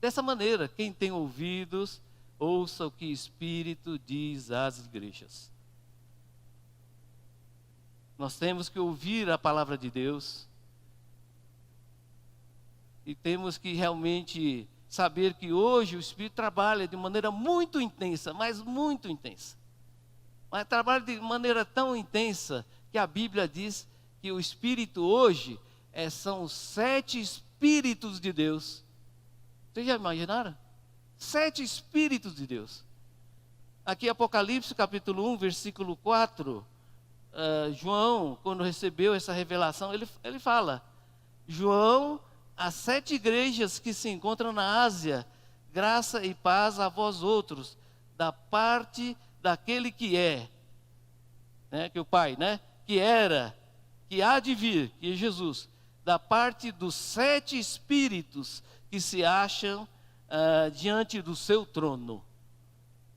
dessa maneira: quem tem ouvidos, ouça o que o Espírito diz às igrejas. Nós temos que ouvir a palavra de Deus. E temos que realmente saber que hoje o Espírito trabalha de maneira muito intensa, mas muito intensa. Mas trabalha de maneira tão intensa que a Bíblia diz que o Espírito hoje são os 7 Espíritos de Deus. Vocês já imaginaram? 7 Espíritos de Deus. Aqui Apocalipse capítulo 1, versículo 4, João, quando recebeu essa revelação, ele fala: João, as 7 igrejas que se encontram na Ásia, graça e paz a vós outros, da parte daquele que é, né, que o Pai, né, que era, que há de vir, que é Jesus, da parte dos 7 Espíritos que se acham diante do seu trono.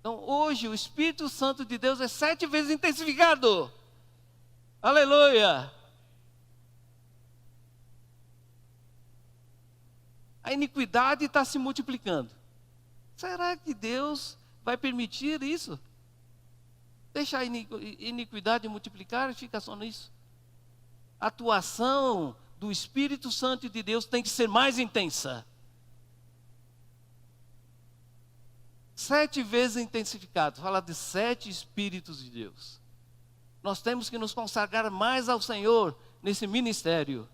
Então hoje o Espírito Santo de Deus é 7 vezes intensificado. Aleluia! A iniquidade está se multiplicando. Será que Deus vai permitir isso? Deixa a iniquidade multiplicar e fica só nisso. A atuação do Espírito Santo de Deus tem que ser mais intensa. 7 vezes intensificado. Fala de 7 Espíritos de Deus. Nós temos que nos consagrar mais ao Senhor nesse ministério,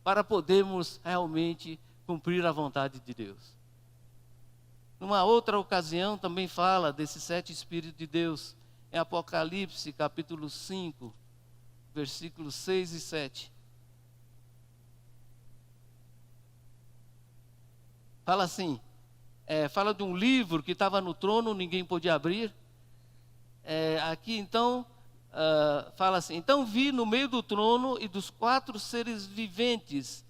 para podermos realmente cumprir a vontade de Deus. Numa outra ocasião também fala desses 7 Espíritos de Deus, em Apocalipse capítulo 5, versículos 6 e 7. Fala assim, fala de um livro que estava no trono, ninguém podia abrir. Aqui então, fala assim: então vi no meio do trono e dos 4 seres viventes,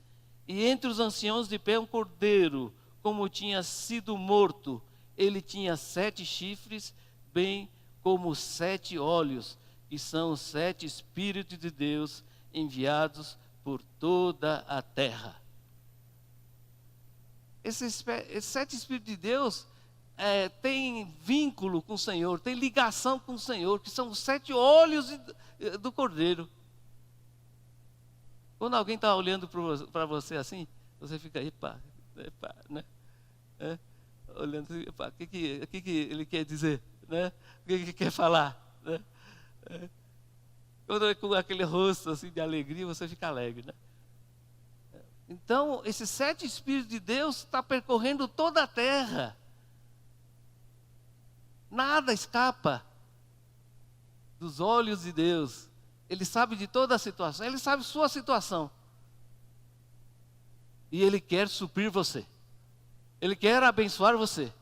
e entre os anciãos de pé um cordeiro, como tinha sido morto. Ele tinha 7 chifres, bem como os 7 óleos, que são os 7 Espíritos de Deus enviados por toda a terra. Esses 7 Espíritos de Deus têm vínculo com o Senhor, têm ligação com o Senhor, que são os 7 olhos do Cordeiro. Quando alguém está olhando para você assim, você fica, epa, né? Olhando assim, epa, o que ele quer dizer, né? O que ele quer falar, né? Quando é com aquele rosto assim de alegria, você fica alegre, né? Então, esses 7 Espíritos de Deus estão percorrendo toda a terra. Nada escapa dos olhos de Deus. Ele sabe de toda a situação, Ele sabe sua situação. E Ele quer suprir você. Ele quer abençoar você.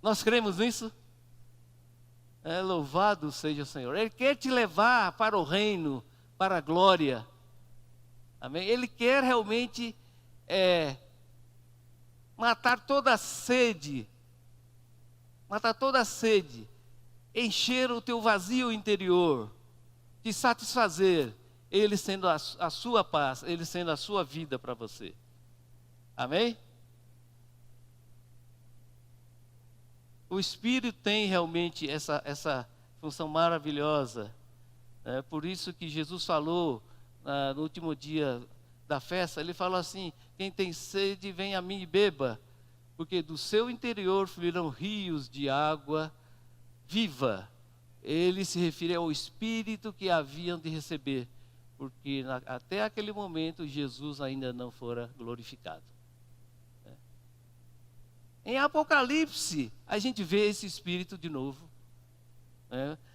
Nós cremos nisso? Louvado seja o Senhor. Ele quer te levar para o reino, para a glória. Amém? Ele quer realmente matar toda a sede. Matar toda a sede. Encher o teu vazio interior. Te satisfazer. Ele sendo a sua paz. Ele sendo a sua vida para você. Amém? O Espírito tem realmente essa função maravilhosa. Por isso que Jesus falou no último dia da festa, Ele falou assim: quem tem sede, vem a mim e beba, porque do seu interior fluirão rios de água viva. Ele se refere ao Espírito que haviam de receber, porque até aquele momento Jesus ainda não fora glorificado. Em Apocalipse, a gente vê esse Espírito de novo.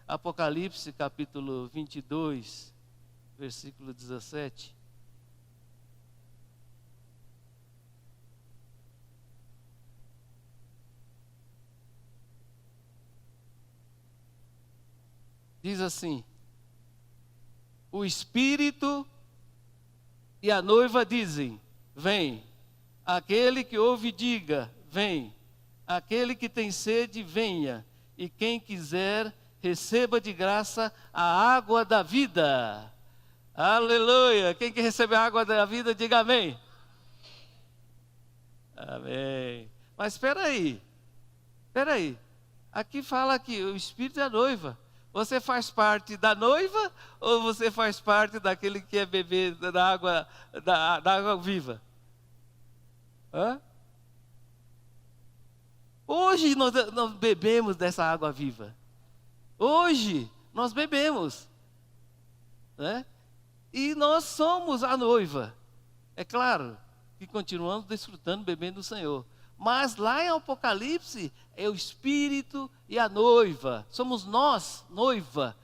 Apocalipse capítulo 22, versículo 17. Diz assim: o Espírito e a noiva dizem: vem. Aquele que ouve, diga: vem. Aquele que tem sede, venha. E quem quiser, receba de graça a água da vida. Aleluia! Quem quer receber a água da vida, diga amém. Amém. Mas espera aí. Aqui fala que o Espírito é a noiva. Você faz parte da noiva ou você faz parte daquele que quer beber da água viva? Hoje nós bebemos dessa água viva. Hoje nós bebemos. E nós somos a noiva. É claro que continuamos desfrutando, bebendo do Senhor. Mas lá em Apocalipse é o Espírito e a noiva. Somos nós, noiva,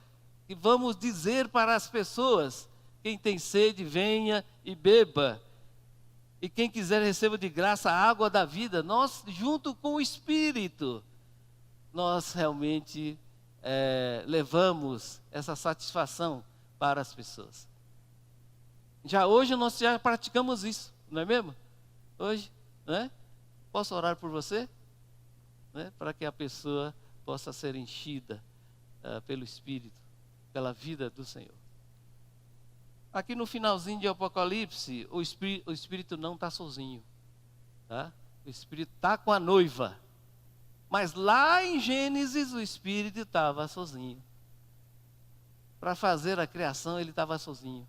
que vamos dizer para as pessoas: quem tem sede, venha e beba. E quem quiser, receba de graça a água da vida. Nós, junto com o Espírito, nós realmente levamos essa satisfação para as pessoas. Hoje nós já praticamos isso, não é mesmo? Hoje, né? Posso orar por você? Para que a pessoa possa ser enchida pelo Espírito, pela vida do Senhor. Aqui no finalzinho de Apocalipse, o Espírito não está sozinho. Tá? O Espírito está com a noiva. Mas lá em Gênesis, o Espírito estava sozinho. Para fazer a criação, ele estava sozinho.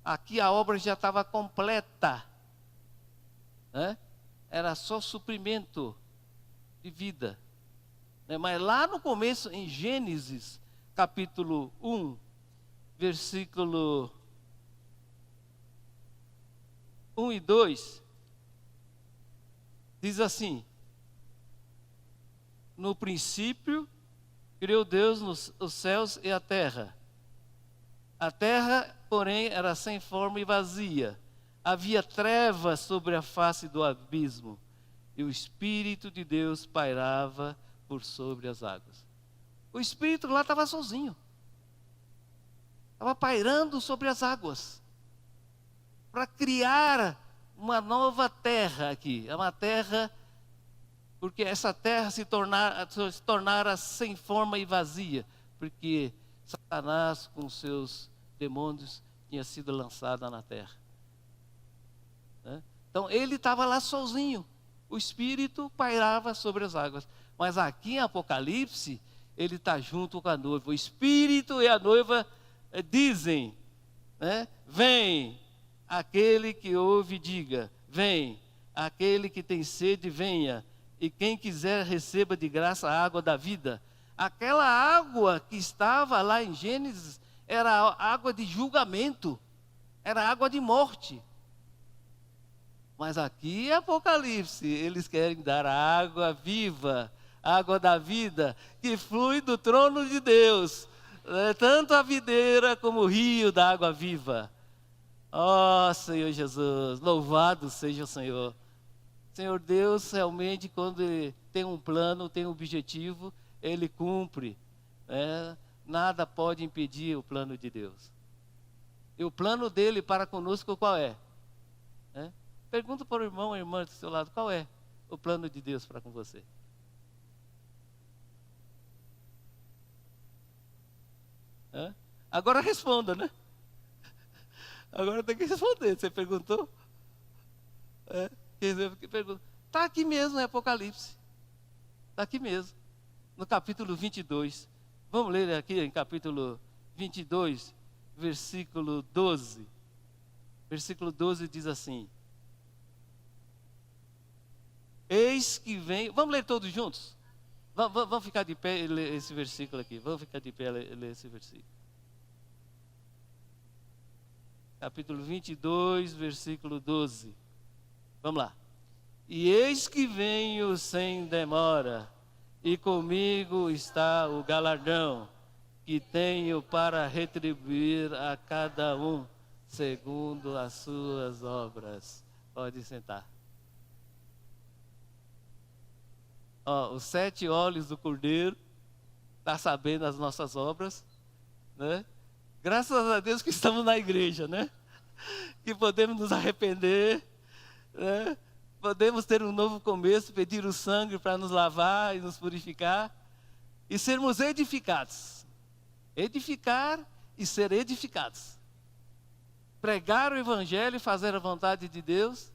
Aqui a obra já estava completa. Era só suprimento de vida. Mas lá no começo, em Gênesis, capítulo 1, versículo 1 e 2, diz assim: no princípio, criou Deus os céus e a terra. A terra, porém, era sem forma e vazia. Havia trevas sobre a face do abismo, e o Espírito de Deus pairava por sobre as águas. O Espírito lá estava sozinho. Estava pairando sobre as águas. Para criar uma nova terra aqui. É uma terra porque essa terra se tornara sem forma e vazia, porque Satanás com seus demônios tinha sido lançado na terra. Né? Então ele estava lá sozinho, o Espírito pairava sobre as águas. Mas aqui em Apocalipse, ele está junto com a noiva. O Espírito e a noiva dizem, né? Vem, aquele que ouve diga, vem, aquele que tem sede venha, e quem quiser receba de graça a água da vida. Aquela água que estava lá em Gênesis era água de julgamento, era água de morte. Mas aqui em Apocalipse, eles querem dar a água viva, água da vida, que flui do trono de Deus, tanto a videira como o rio da água viva. Ó Senhor Jesus, louvado seja o Senhor. Senhor Deus, realmente, quando Ele tem um plano, tem um objetivo, Ele cumpre. Nada pode impedir o plano de Deus. E o plano dele para conosco qual é? Pergunta para o irmão ou irmã do seu lado, qual é o plano de Deus para com você? Agora responda, né? Agora tem que responder. Você perguntou? Está aqui mesmo, é Apocalipse. Está aqui mesmo, no capítulo 22. Vamos ler aqui em capítulo 22, versículo 12. Versículo 12 diz assim: Eis que vem... Vamos ler todos juntos? Vamos ficar de pé e ler esse versículo aqui. Vamos ficar de pé e ler esse versículo. Capítulo 22, versículo 12. Vamos lá. E eis que venho sem demora, e comigo está o galardão, que tenho para retribuir a cada um, segundo as suas obras. Pode sentar. Os 7 olhos do Cordeiro está sabendo as nossas obras, né? Graças a Deus que estamos na igreja, né? Que podemos nos arrepender, né? Podemos ter um novo começo, pedir o sangue para nos lavar e nos purificar e sermos edificados. Edificar e ser edificados. Pregar o Evangelho e fazer a vontade de Deus.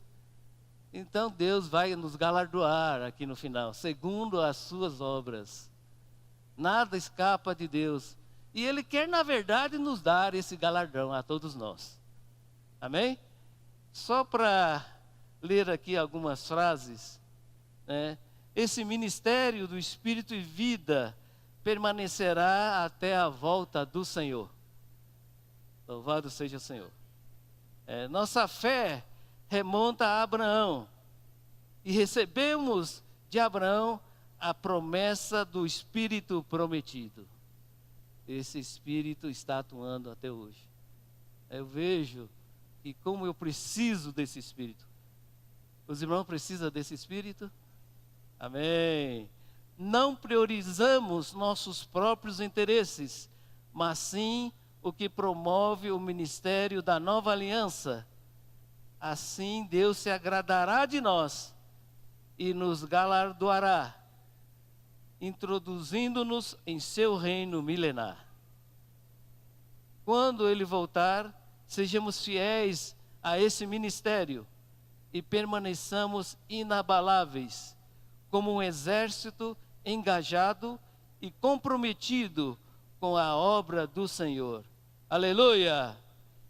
Então Deus vai nos galardoar aqui no final, segundo as suas obras. Nada escapa de Deus. E Ele quer, na verdade, nos dar esse galardão a todos nós. Amém? Só para ler aqui algumas frases, né? Esse ministério do Espírito e vida permanecerá até a volta do Senhor. Louvado seja o Senhor. Nossa fé remonta a Abraão, e recebemos de Abraão a promessa do Espírito prometido. Esse Espírito está atuando até hoje. Eu vejo que como eu preciso desse Espírito. Os irmãos precisam desse Espírito? Amém. Não priorizamos nossos próprios interesses, mas sim o que promove o ministério da nova aliança. Assim Deus se agradará de nós e nos galardoará, introduzindo-nos em seu reino milenar. Quando Ele voltar, sejamos fiéis a esse ministério e permaneçamos inabaláveis, como um exército engajado e comprometido com a obra do Senhor. Aleluia!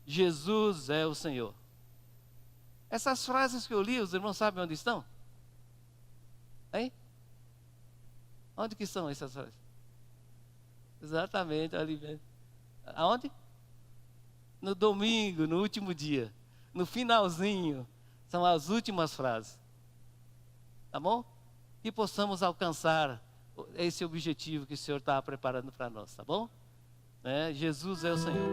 Jesus é o Senhor. Essas frases que eu li, os irmãos sabem onde estão? Hein? Onde que são essas frases? Exatamente, ali mesmo. Aonde? No domingo, no último dia. No finalzinho. São as últimas frases. Tá bom? Que possamos alcançar esse objetivo que o Senhor está preparando para nós, tá bom? Jesus é o Senhor.